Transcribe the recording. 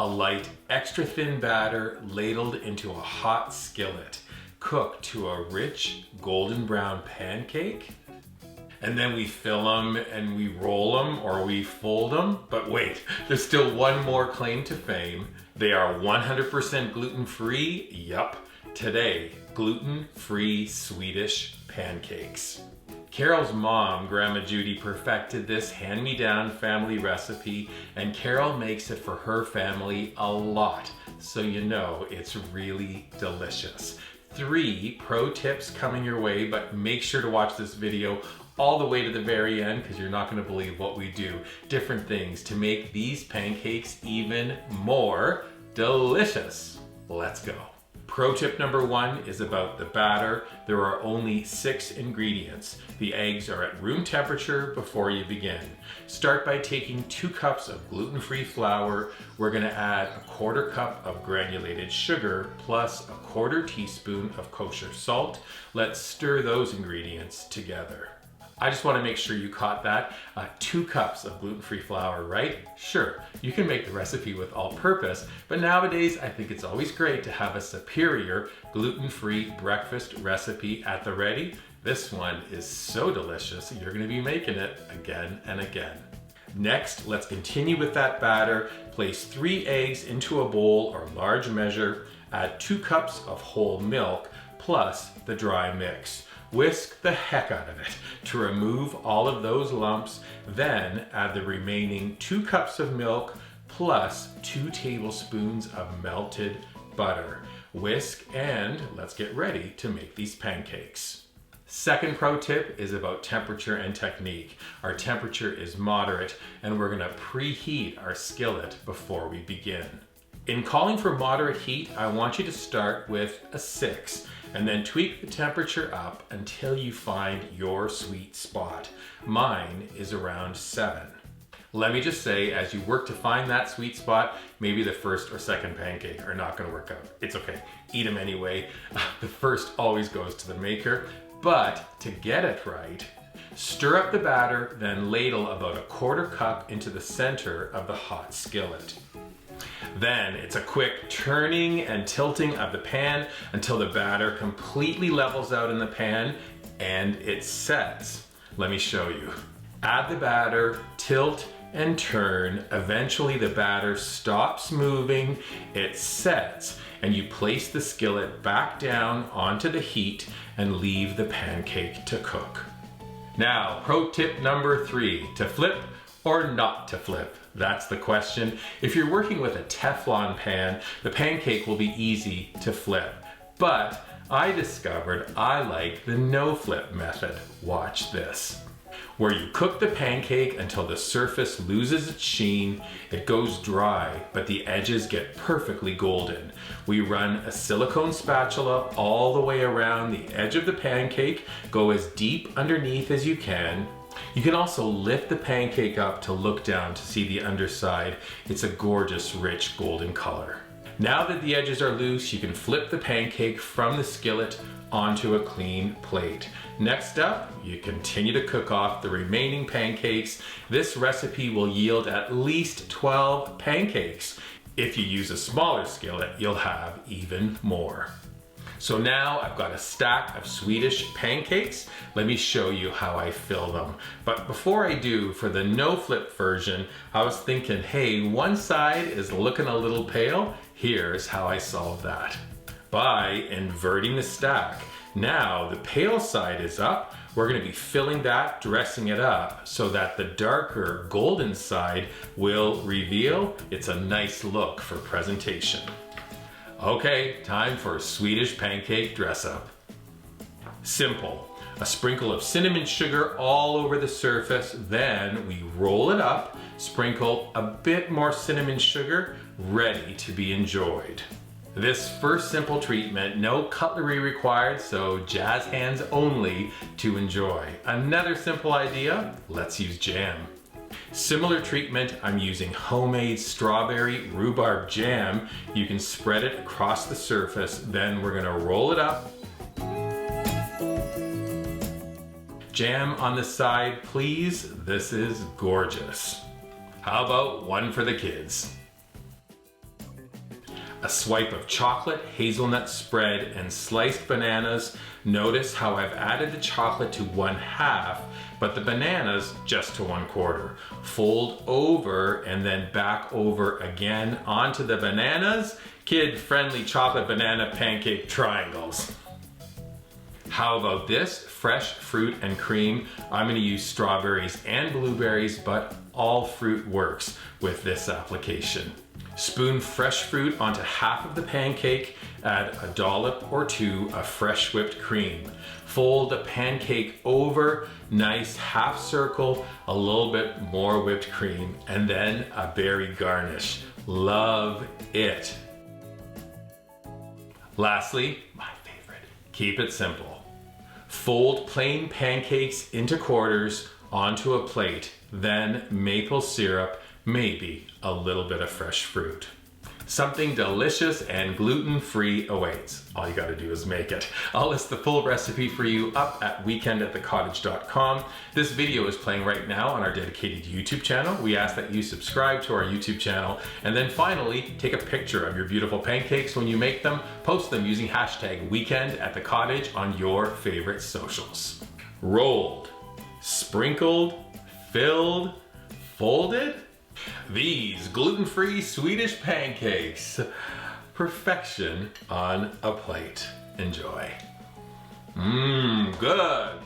A light, extra thin batter ladled into a hot skillet. Cook to a rich golden brown pancake. And then we fill them and we roll them or we fold them. But wait, there's still one more claim to fame. They are 100% gluten-free. Yup, today, gluten-free Swedish pancakes. Carol's mom, Grandma Judy, perfected this hand-me-down family recipe, and Carol makes it for her family a lot, so you know it's really delicious. 3 pro tips coming your way, but make sure to watch this video all the way to the very end because you're not going to believe what we do. Different things to make these pancakes even more delicious. Let's go. Pro tip number 1 is about the batter. There are only 6 ingredients. The eggs are at room temperature before you begin. Start by taking 2 cups of gluten-free flour. We're going to add a 1/4 cup of granulated sugar plus a 1/4 teaspoon of kosher salt. Let's stir those ingredients together. I just want to make sure you caught that. 2 cups of gluten-free flour, right? Sure, you can make the recipe with all-purpose, but nowadays I think it's always great to have a superior gluten-free breakfast recipe at the ready. This one is so delicious, you're going to be making it again and again. Next, let's continue with that batter. Place 3 eggs into a bowl or large measure. Add 2 cups of whole milk plus the dry mix. Whisk the heck out of it to remove all of those lumps. Then add the remaining 2 cups of milk plus 2 tablespoons of melted butter. Whisk and let's get ready to make these pancakes. Second pro tip is about temperature and technique. Our temperature is moderate and we're gonna preheat our skillet before we begin. In calling for moderate heat, I want you to start with a 6 and then tweak the temperature up until you find your sweet spot. Mine is around 7. Let me just say, as you work to find that sweet spot, maybe the first or second pancake are not gonna work out. It's okay, eat them anyway. The first always goes to the maker, but to get it right, stir up the batter, then ladle about a 1/4 cup into the center of the hot skillet. Then it's a quick turning and tilting of the pan until the batter completely levels out in the pan and it sets. Let me show you. Add the batter, tilt and turn. Eventually the batter stops moving, it sets, and you place the skillet back down onto the heat and leave the pancake to cook. Now, pro tip number 3, to flip or not to flip? That's the question. If you're working with a Teflon pan, the pancake will be easy to flip. But I discovered I like the no flip method. Watch this. Where you cook the pancake until the surface loses its sheen, it goes dry, but the edges get perfectly golden. We run a silicone spatula all the way around the edge of the pancake, go as deep underneath as you can. You can also lift the pancake up to look down to see the underside. It's a gorgeous, rich golden color. Now that the edges are loose, you can flip the pancake from the skillet onto a clean plate. Next up, you continue to cook off the remaining pancakes. This recipe will yield at least 12 pancakes. If you use a smaller skillet, you'll have even more. So now I've got a stack of Swedish pancakes. Let me show you how I fill them. But before I do, for the no flip version, I was thinking, hey, one side is looking a little pale. Here's how I solve that. By inverting the stack. Now the pale side is up. We're gonna be filling that, dressing it up so that the darker golden side will reveal. It's a nice look for presentation. Okay, time for Swedish pancake dress up. Simple. A sprinkle of cinnamon sugar all over the surface, then we roll it up, sprinkle a bit more cinnamon sugar, ready to be enjoyed. This first simple treatment, no cutlery required, so jazz hands only to enjoy. Another simple idea, let's use jam. Similar treatment, I'm using homemade strawberry rhubarb jam. You can spread it across the surface, then we're gonna roll it up. Jam on the side, please. This is gorgeous. How about one for the kids? A swipe of chocolate, hazelnut spread, and sliced bananas. Notice how I've added the chocolate to 1/2, but the bananas just to 1/4. Fold over and then back over again onto the bananas. Kid-friendly chocolate banana pancake triangles. How about this? Fresh fruit and cream. I'm going to use strawberries and blueberries, but all fruit works with this application. Spoon fresh fruit onto half of the pancake. Add a dollop or 2 of fresh whipped cream. Fold the pancake over, nice half circle, a little bit more whipped cream, and then a berry garnish. Love it. Lastly, my favorite, keep it simple. Fold plain pancakes into quarters onto a plate, then maple syrup, maybe a little bit of fresh fruit. Something delicious and gluten-free awaits. All you gotta do is make it. I'll list the full recipe for you up at weekendatthecottage.com. This video is playing right now on our dedicated YouTube channel. We ask that you subscribe to our YouTube channel, and then finally, take a picture of your beautiful pancakes when you make them. Post them using hashtag weekendatthecottage on your favorite socials. Rolled, sprinkled, filled, folded. These gluten-free Swedish pancakes. Perfection on a plate. Enjoy. Good.